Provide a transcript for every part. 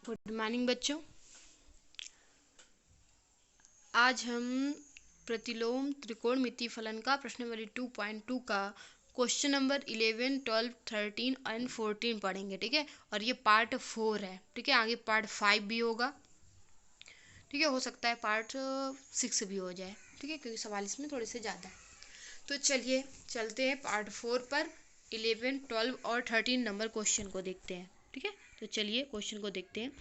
Good morning बच्चों। आज हम प्रतिलोम त्रिकोणमिति फलन का प्रश्न नंबर 2.2 का क्वेश्चन नंबर 11, 12, 13 एंड 14 पढ़ेंगे। ठीक है, और ये पार्ट 4 है। ठीक है, आगे पार्ट 5 भी होगा। ठीक है, हो सकता है पार्ट 6 भी हो जाए। ठीक है, क्योंकि सवाल इसमें थोड़े से ज़्यादा है। तो चलिए चलते हैं पार्ट 4 पर। 11, 12 और 13 नंबर क्वेश्चन को देखते हैं। ठीक है, तो चलिए क्वेश्चन को देखते हैं।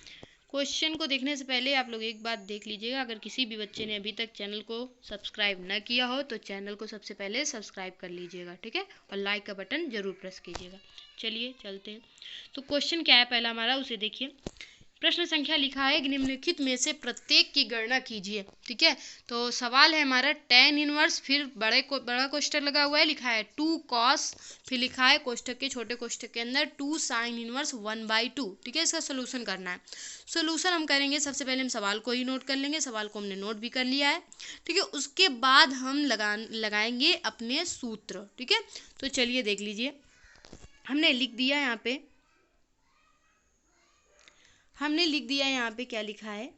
क्वेश्चन को देखने से पहले आप लोग एक बात देख लीजिएगा, अगर किसी भी बच्चे ने अभी तक चैनल को सब्सक्राइब न किया हो तो चैनल को सबसे पहले सब्सक्राइब कर लीजिएगा। ठीक है, और लाइक का बटन जरूर प्रेस कीजिएगा। चलिए चलते हैं। तो क्वेश्चन क्या है पहला हमारा, उसे देखिए। प्रश्न संख्या लिखा है, निम्नलिखित में से प्रत्येक की गणना कीजिए। ठीक है, तो सवाल है हमारा tan इनवर्स, फिर बड़ा कोष्ठक लगा हुआ है, लिखा है 2 cos, फिर लिखा है कोष्ठक के छोटे कोष्ठक के अंदर 2 sin इनवर्स 1/2। ठीक है, इसका सोल्यूशन करना है। सोल्यूशन हम करेंगे, सबसे पहले हम सवाल को ही नोट कर लेंगे। सवाल को हमने नोट भी कर लिया है। ठीक है, उसके बाद हम लगाएंगे अपने सूत्र। ठीक है, तो चलिए देख लीजिए। हमने लिख दिया यहाँ पे क्या लिखा है।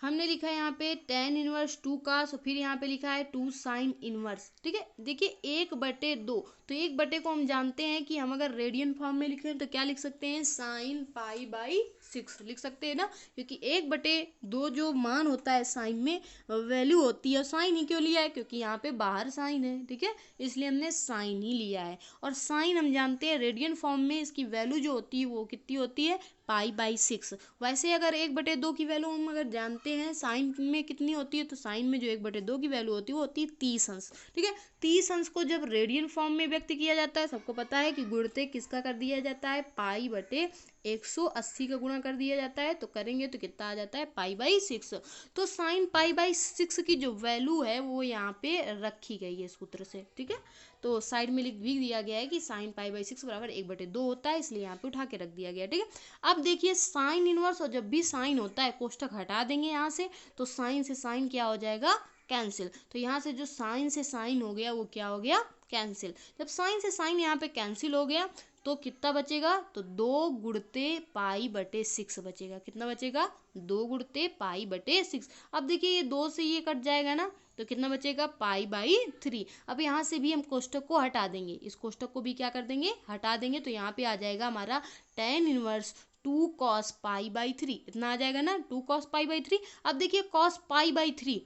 हमने लिखा है यहाँ पे tan इनवर्स 2 का, तो फिर यहाँ पे लिखा है 2 साइन इनवर्स। ठीक है, देखिए 1/2, तो 1/2 को हम जानते हैं कि हम अगर रेडियन फॉर्म में लिखें तो क्या लिख सकते हैं, साइन π/6 लिख सकते हैं ना, क्योंकि 1/2 जो मान होता है साइन में वैल्यू होती है। साइन ही क्यों लिया है, क्योंकि यहाँ पे बाहर साइन है। ठीक है, इसलिए हमने साइन ही लिया है। और साइन हम जानते हैं रेडियन फॉर्म में इसकी वैल्यू जो होती है वो कितनी होती है, π/6। वैसे अगर 1/2 की वैल्यू हम अगर जानते हैं साइन में कितनी होती है, तो साइन में जो 1/2 की वैल्यू होती है वो होती है 30 अंश। ठीक है, 30 अंश को जब रेडियन फॉर्म में व्यक्त किया जाता है, सबको पता है कि गुणते किसका कर दिया जाता है, π/180 का गुणा कर दिया जाता है। तो करेंगे तो कितना आ जाता है, π/6। तो साइन π/6 की जो वैल्यू है वो यहाँ पे रखी गई है सूत्र से। ठीक है, तो साइड में लिख भी दिया गया है कि साइन π/6 बराबर 1/2 होता है, इसलिए यहाँ पे उठा के रख दिया गया। ठीक है, अब देखिए साइन इनवर्स, और जब भी साइन होता है कोष्ठक हटा देंगे यहाँ से, तो साइन से साइन क्या हो जाएगा, कैंसिल। तो यहाँ से जो साइन से साइन हो गया वो क्या हो गया, कैंसिल। जब साइन से साइन यहाँ पे कैंसिल हो गया तो कितना बचेगा, तो 2 गुणते π/6 बचेगा। कितना बचेगा, 2 गुणते π/6। अब देखिए ये 2 से ये कट जाएगा ना, तो कितना बचेगा, π/3। अब यहाँ से भी हम कोष्ठक को हटा देंगे, इस कोष्ठक को भी क्या कर देंगे, हटा देंगे। तो यहाँ पे आ जाएगा हमारा tan इनवर्स 2 cos π/3। इतना आ जाएगा ना, 2 cos π/3। अब देखिए cos π/3,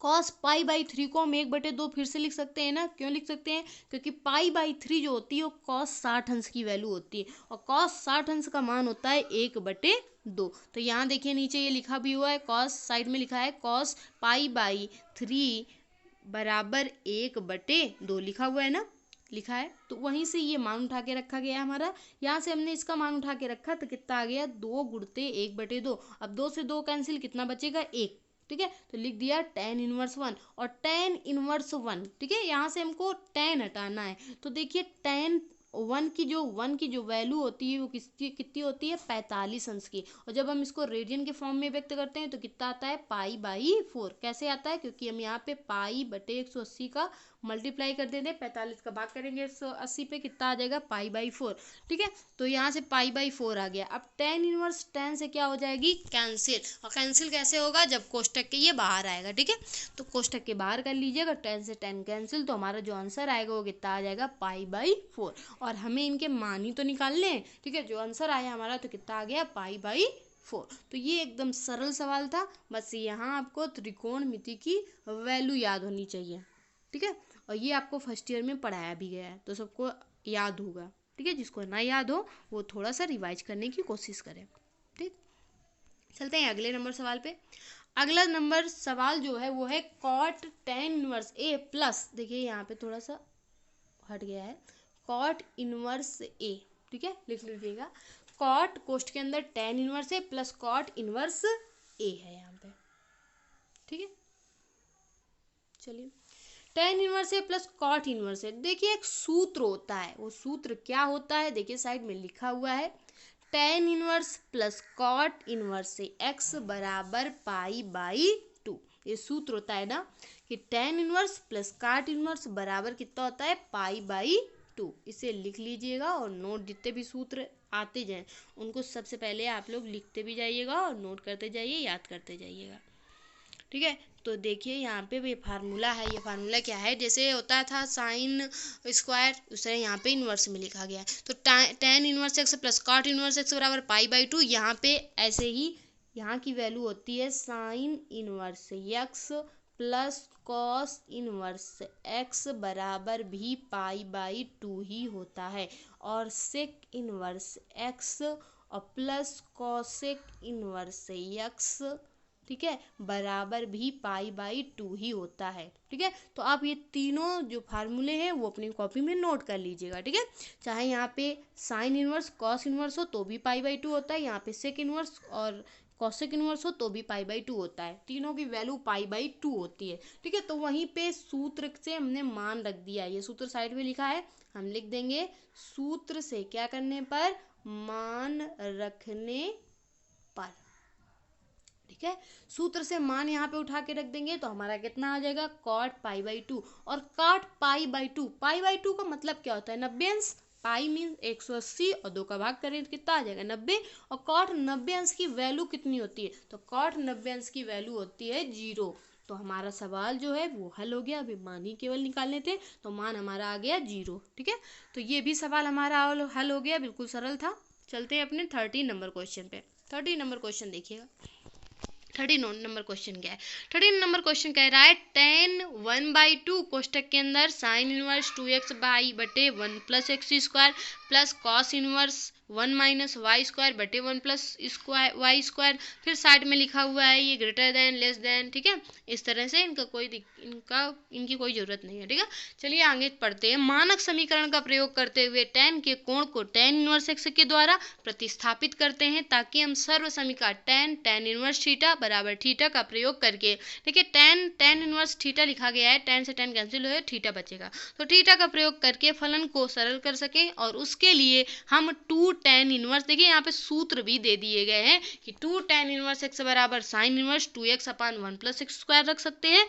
cos π/3 को हम 1/2 फिर से लिख सकते हैं ना। क्यों लिख सकते हैं, क्योंकि π/3 जो होती है वो cos 60 अंश की वैल्यू होती है, और cos 60 अंश का मान होता है 1/2। तो यहाँ देखिए नीचे ये लिखा भी हुआ है, cos साइड में लिखा है cos π/3 बराबर 1/2 लिखा हुआ है ना, लिखा है। तो वहीं से ये मान उठा के रखा गया है हमारा। यहाँ से हमने इसका मान उठा के रखा तो कितना आ गया, 2 गुणते 1/2। अब 2 से 2 कैंसिल, कितना बचेगा, 1। ठीक है, तो लिख दिया tan इनवर्स 1, और tan इनवर्स 1। ठीक है, यहाँ से हमको tan हटाना है, तो देखिए tan 1 की जो वैल्यू होती है वो कितनी होती है, 45 अंश की। और जब हम इसको रेडियन के फॉर्म में व्यक्त करते हैं तो कितना आता है, π/4। कैसे आता है, क्योंकि हम यहाँ पे π/180 का मल्टीप्लाई कर देते हैं, 45 का भाग करेंगे 180 पे, कितना आ जाएगा, π/4। ठीक है, तो यहाँ से π/4 आ गया। अब tan इनवर्स tan से क्या हो जाएगी, कैंसिल। और कैंसिल कैसे होगा, जब कोष्ठक के ये बाहर आएगा। ठीक है, तो कोष्ठक के बाहर कर लीजिएगा, tan से tan कैंसिल, तो हमारा जो आंसर आएगा वो कितना आ जाएगा, π/4। और हमें इनके मान ही तो निकालने हैं। ठीक है, जो आंसर आया हमारा तो कितना आ गया, π/4। तो ये एकदम सरल सवाल था, बस यहाँ आपको त्रिकोणमिति की वैल्यू याद होनी चाहिए। ठीक है, और ये आपको फर्स्ट ईयर में पढ़ाया भी गया है, तो सबको याद होगा। ठीक है, जिसको ना याद हो वो थोड़ा सा रिवाइज करने की कोशिश करें। ठीक, चलते हैं अगले नंबर सवाल पे। अगला नंबर सवाल जो है वो है cot tan inverse a plus, देखिए यहाँ पे थोड़ा सा हट गया है, cot इनवर्स a। ठीक है, लिख लीजिएगा, cot कोष्ठ के अंदर tan inverse a plus cot inverse a है यहाँ पे। ठीक है, चलिए tan इनवर्स ए प्लस cot इनवर्स ए, देखिए एक सूत्र होता है, वो सूत्र क्या होता है, देखिए साइड में लिखा हुआ है, tan inverse plus cot inverse A x बराबर π/2। ये सूत्र होता है ना, कि tan inverse plus cot inverse बराबर कितना होता है, π/2। इसे लिख लीजिएगा और नोट जितने भी सूत्र आते जाएं उनको सबसे पहले आप लोग लिखते भी जाइएगा और नोट करते जाइए, याद करते जाइएगा, ठीक है। तो देखिए यहाँ पे ये फार्मूला है, ये फार्मूला क्या है, जैसे होता था साइन स्क्वायर उस तरह यहाँ पे इन्वर्स में लिखा गया है। तो tan inverse X plus cot inverse X बराबर π/2, यहाँ पे ऐसे ही यहाँ की वैल्यू होती है sign inverse X plus cos inverse X बराबर भी π/2 ही होता है, और सेक इन्वर्स एक्स और प्लस कॉसेक इन्वर्स एक्स, ठीक है, बराबर भी π/2 ही होता है, ठीक है। तो आप ये तीनों जो फार्मूले हैं वो अपनी कॉपी में नोट कर लीजिएगा, ठीक है। चाहे यहाँ पे साइन इन्वर्स कॉस इन्वर्स हो तो भी π/2 होता है, यहाँ पे सेक इन्वर्स और कॉसेक इन्वर्स हो तो भी π/2 होता है, तीनों की वैल्यू π/2 होती है, ठीक है। तो वहीं पे सूत्र से हमने मान रख दिया, ये सूत्र साइड में लिखा है, हम लिख देंगे सूत्र से क्या करने पर, मान रखने पर, ठीक है। सूत्र से मान यहाँ पे उठा के रख देंगे तो हमारा कितना आ जाएगा, कॉट π/2, और कॉट π/2 का मतलब क्या होता है, 90 अंश, पाई मीन्स 180 और 2 का भाग करें तो कितना आ जाएगा 90, और कॉट 90 अंश की वैल्यू कितनी होती है, तो कॉट 90 अंश की वैल्यू होती है 0। तो हमारा सवाल जो है वो हल हो गया, अभी मान ही केवल निकालने थे तो मान हमारा आ गया 0, ठीक है। तो ये भी सवाल हमारा हल हो गया, बिल्कुल सरल था। चलते हैं अपने 13 नंबर क्वेश्चन पे। 13 नंबर क्वेश्चन देखिएगा, 13 नंबर क्वेश्चन क्या है, 13 नंबर क्वेश्चन कह रहा है tan 1/2 कोष्टक के अंदर साइन इनवर्स 2x बटे 1 plus X square plus cos inverse 1 minus Y square बटे 1 प्लस वाई स्क्वायर, फिर साइड में लिखा हुआ है ये ग्रेटर देन लेस देन, ठीक है। इस तरह से इनकी कोई ज़रूरत नहीं है, ठीक है। चलिए आगे पढ़ते हैं। मानक समीकरण का प्रयोग करते हुए tan के कोण को tan इनवर्स x के द्वारा प्रतिस्थापित करते हैं ताकि हम सर्व समीकरण tan इनवर्स थीटा बराबर थीटा का प्रयोग करके, देखिए tan इनवर्स थीटा लिखा गया है, tan से tan कैंसिल हो थीटा बचेगा, तो थीटा का प्रयोग करके फलन को सरल कर सकें, और उसके लिए हम 2 tan इनवर्स, देखिए यहाँ पे सूत्र भी दे दिए गए हैं कि 2 tan इनवर्स x बराबर साइन इनवर्स 2x अपान 1 प्लस एक्स स्क्वायर रख सकते हैं,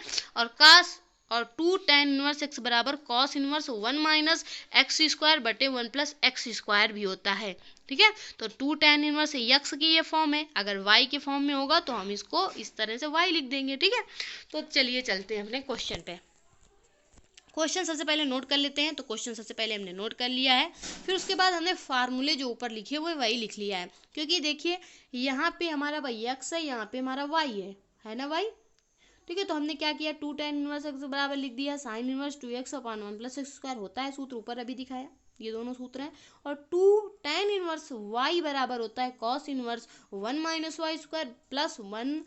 और 2 tan इनवर्स x बराबर cos inverse 1 minus x square बटे 1 प्लस एक्स स्क्वायर भी होता है, ठीक है। तो 2 tan इनवर्स x की ये फॉर्म है, अगर y के फॉर्म में होगा तो हम इसको इस तरह से y लिख देंगे, ठीक है। तो चलिए चलते हैं अपने क्वेश्चन पे। क्वेश्चन सबसे पहले नोट कर लेते हैं। तो क्वेश्चन सबसे पहले हमने नोट कर लिया है, फिर उसके बाद हमने फार्मूले जो ऊपर लिखे हुए वही लिख लिया है, क्योंकि देखिए यहाँ पे हमारा भाई x है, यहाँ पे हमारा y है ना y, ठीक है। तो हमने क्या किया, 2 tan इनवर्स x बराबर लिख दिया साइन इनवर्स 2x अपान 1 प्लस एक्स स्क्वायर होता है, सूत्र ऊपर अभी दिखाया, ये दोनों सूत्र हैं, और 2 tan इनवर्स y बराबर होता है cos inverse 1 minus Y square plus 1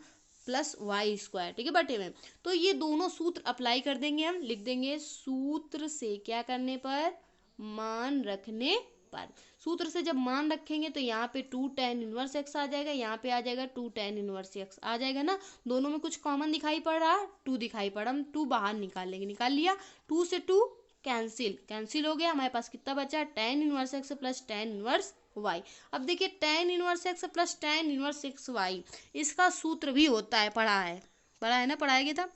plus Y square, ठीक है, बटे में। तो ये दोनों सूत्र अप्लाई कर देंगे, हम लिख देंगे सूत्र से क्या करने पर, मान रखने पर। सूत्र से जब मान रखेंगे तो यहाँ पे 2 tan इनवर्स x आ जाएगा, यहाँ पे आ जाएगा 2 tan इनवर्स x आ जाएगा ना, दोनों में कुछ कॉमन दिखाई पड़ रहा है, 2 दिखाई पड़ा, हम 2 बाहर निकाल लेंगे, निकाल लिया, 2 से 2 कैंसिल हो गया, हमारे पास कितना बचा, tan inverse x plus tan inverse y। अब देखिए tan inverse x plus tan inverse x y, इसका सूत्र भी होता है, पढ़ा है ना, पढ़ाया गया था,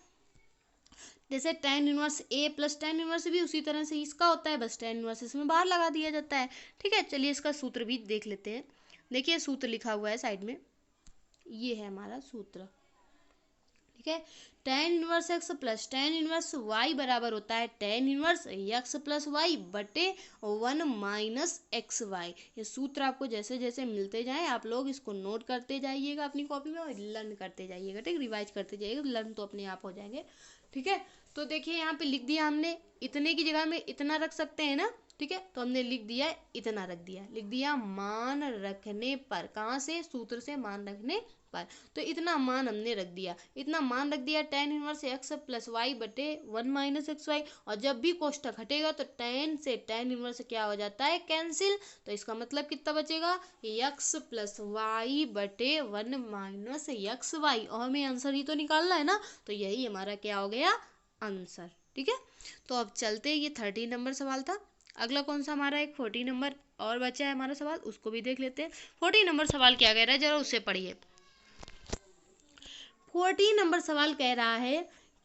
जैसे tan inverse a plus tan inverse भी उसी तरह से इसका होता है, बस tan इनवर्स इसमें बाहर लगा दिया जाता है, ठीक है। चलिए इसका सूत्र भी देख लेते हैं। देखिए सूत्र लिखा हुआ है साइड में, ये है हमारा सूत्र, ठीक है। tan inverse x plus tan inverse y बराबर होता है tan inverse x plus Y बटे 1 माइनस एक्स वाई। ये सूत्र आपको जैसे जैसे मिलते जाएं आप लोग इसको नोट करते जाइएगा अपनी कॉपी में और लर्न करते जाइएगा, ठीक, रिवाइज करते जाइएगा, लर्न तो अपने आप हो जाएंगे, ठीक है। तो देखिए यहाँ पे लिख दिया हमने, इतने की जगह में इतना रख सकते हैं ना, ठीक है, तो हमने लिख दिया इतना लिख दिया मान रखने पर, कहाँ से, सूत्र से मान रखने पर, तो इतना मान हमने रख दिया, tan inverse x plus Y बटे 1 माइनस एक्स वाई, और जब भी कोष्टक हटेगा तो tan से tan इनवर्स क्या हो जाता है, कैंसिल, तो इसका मतलब कितना बचेगा, x प्लस वाई बटे 1 माइनस एक्स वाई, और हमें आंसर ही तो निकालना है ना, तो यही हमारा क्या हो गया, आंसर, ठीक है। तो अब चलते, ये 13 नंबर सवाल था। अगला कौन सा हमारा एक 14 नंबर और बचा है हमारा सवाल, उसको भी देख लेते हैं। 14 नंबर सवाल क्या कह रहा है, जरा उससे पढ़िए। 14 नंबर सवाल कह रहा है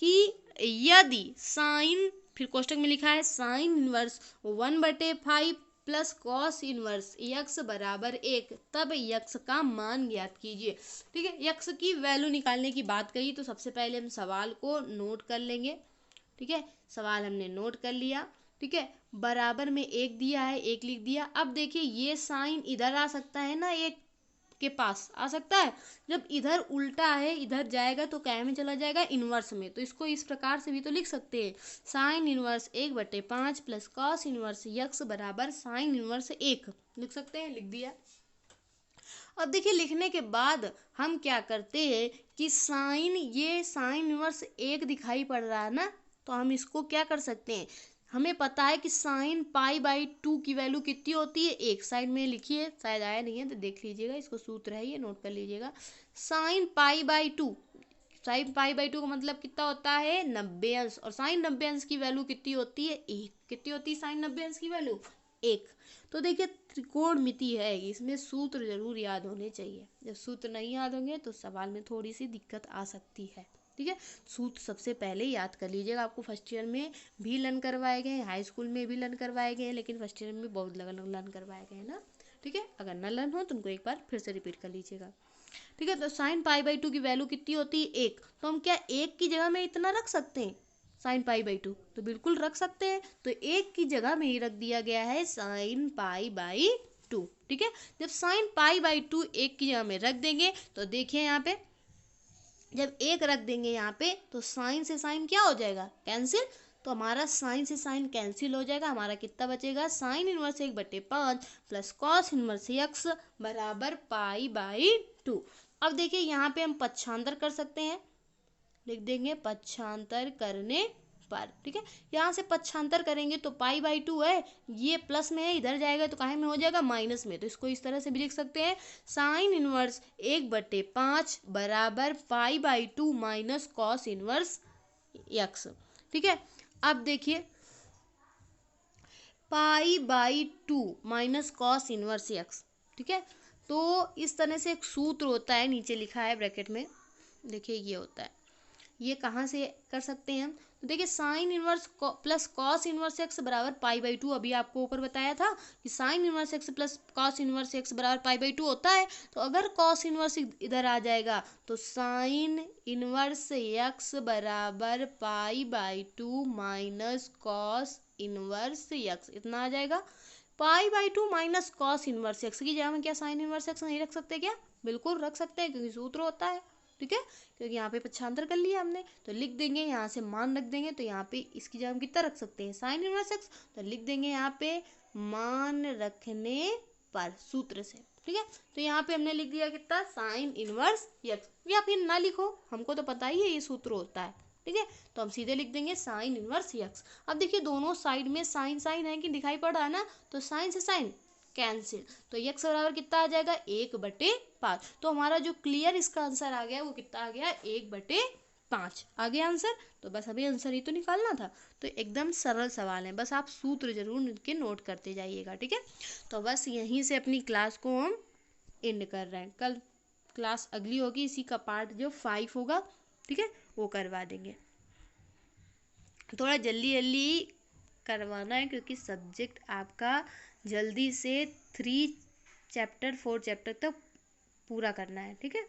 कि यदि साइन, फिर कोष्टक में लिखा है sine inverse 1/5 plus cos inverse x बराबर 1, तब यक्स का मान ज्ञात कीजिए। ठीक है, यक्स की वैल्यू निकालने की बात कही तो सबसे पहले हम सवाल को नोट कर लेंगे। ठीक है, सवाल हमने नोट कर लिया। ठीक है, बराबर में 1 दिया है, 1 लिख दिया। अब देखिए ये साइन इधर आ सकता है ना, 1 के पास आ सकता है। जब इधर उल्टा है, इधर जाएगा तो क्या में चला जाएगा, इनवर्स में। तो इसको इस प्रकार से भी तो लिख सकते हैं, sine inverse 1/5 plus cos inverse x बराबर साइन इनवर्स 1 लिख सकते हैं, लिख दिया। अब देखिए लिखने के बाद हम क्या करते हैं कि ये साइन इनवर्स 1 दिखाई पड़ रहा है ना, तो हम इसको क्या कर सकते हैं, हमें पता है कि साइन π/2 की वैल्यू कितनी होती है, 1 साइड में लिखिए, शायद आया नहीं है तो देख लीजिएगा, इसको सूत्र है ये, नोट कर लीजिएगा। साइन π/2, साइन π/2 का मतलब कितना होता है, 90 अंश, और साइन 90 अंश की वैल्यू कितनी होती है, 1। कितनी होती है साइन 90 अंश की वैल्यू, 1। तो देखिए त्रिकोणमिति है, इसमें सूत्र जरूर याद होने चाहिए। जब सूत्र नहीं याद होंगे तो सवाल में थोड़ी सी दिक्कत आ सकती है। ठीक है, सूत्र सबसे पहले याद कर लीजिएगा। आपको फर्स्ट ईयर में भी लर्न करवाए गए हैं, हाई स्कूल में भी लर्न करवाए गए हैं, लेकिन फर्स्ट ईयर में बहुत लर्न करवाए गए हैं ना। ठीक है, अगर ना लर्न हो तो उनको एक बार फिर से रिपीट कर लीजिएगा। ठीक है, तो साइन π/2 की वैल्यू कितनी होती है, 1। तो हम क्या 1 की जगह में इतना रख सकते हैं, साइन π/2, तो बिल्कुल रख सकते हैं। तो 1 की जगह में ही रख दिया गया है साइन π/2। ठीक है, जब साइन π/2 1 की जगह में रख देंगे तो देखिए यहाँ पे जब 1 रख देंगे यहाँ पे तो साइन से साइन क्या हो जाएगा, कैंसिल। तो हमारा साइन से साइन कैंसिल हो जाएगा, हमारा कितना बचेगा, sine inverse 1/5 plus cos inverse x बराबर π/2। अब देखिए यहाँ पे हम पक्षांतर कर सकते हैं, लिख देंगे पक्षांतर करने पर। ठीक है, यहाँ से पक्षांतर करेंगे तो π/2 है, ये प्लस में है, इधर जाएगा तो काहे में हो जाएगा, माइनस में। तो इसको इस तरह से भी लिख सकते हैं, साइन इनवर्स 1/5 बराबर π/2 माइनस कॉस इनवर्स यक्स। ठीक है, अब देखिए π/2 माइनस कॉस इनवर्स यक्स। ठीक है, तो इस तरह से एक सूत्र होता है, नीचे लिखा है ब्रैकेट में, देखिए ये होता है। ये कहाँ से कर सकते हैं हम, तो देखिए sine inverse plus cos inverse x बराबर π/2, अभी आपको ऊपर बताया था कि sine inverse x plus cos inverse x बराबर π/2 होता है। तो अगर कॉस इनवर्स इधर आ जाएगा तो साइन इनवर्स एक्स बराबर π/2 माइनस कॉस इनवर्स एक्स, इतना आ जाएगा। π/2 माइनस कॉस इनवर्स एक्स की जगह में क्या साइन इनवर्स एक्स नहीं रख सकते क्या, बिल्कुल रख सकते हैं, क्योंकि सूत्र होता है। ठीक है, क्योंकि यहाँ पे पक्षांतर कर लिया हमने, तो लिख देंगे यहाँ से मान रख देंगे, तो यहाँ पे इसकी जगह हम कितना रख सकते हैं, साइन इनवर्स एक्स, तो लिख देंगे यहाँ पे मान रखने पर, सूत्र से। ठीक है, तो यहाँ पे हमने लिख दिया कितना, साइन इनवर्स एक्स, या फिर ना लिखो, हमको तो पता ही है ये सूत्र होता है। ठीक है, तो हम सीधे लिख देंगे साइन इनवर्स एक्स। अब देखिए दोनों साइड में साइन साइन है कि दिखाई पड़ रहा है ना, तो साइन से साइन कैंसिल, तो x बराबर कितना आ जाएगा, 1/5। तो हमारा जो क्लियर इसका आंसर आ गया वो कितना आ गया, 1/5 आ गया आंसर। तो बस अभी आंसर ही तो निकालना था। तो एकदम सरल सवाल है, बस आप सूत्र जरूर इनके नोट करते जाइएगा। ठीक है, तो बस यहीं से अपनी क्लास को हम एंड कर रहे हैं। कल क्लास अगली होगी, इसी का पार्ट जो 5 होगा, ठीक है, वो करवा देंगे। थोड़ा जल्दी जल्दी करवाना है क्योंकि सब्जेक्ट आपका जल्दी से 3 चैप्टर 4 चैप्टर तक पूरा करना है। ठीक है।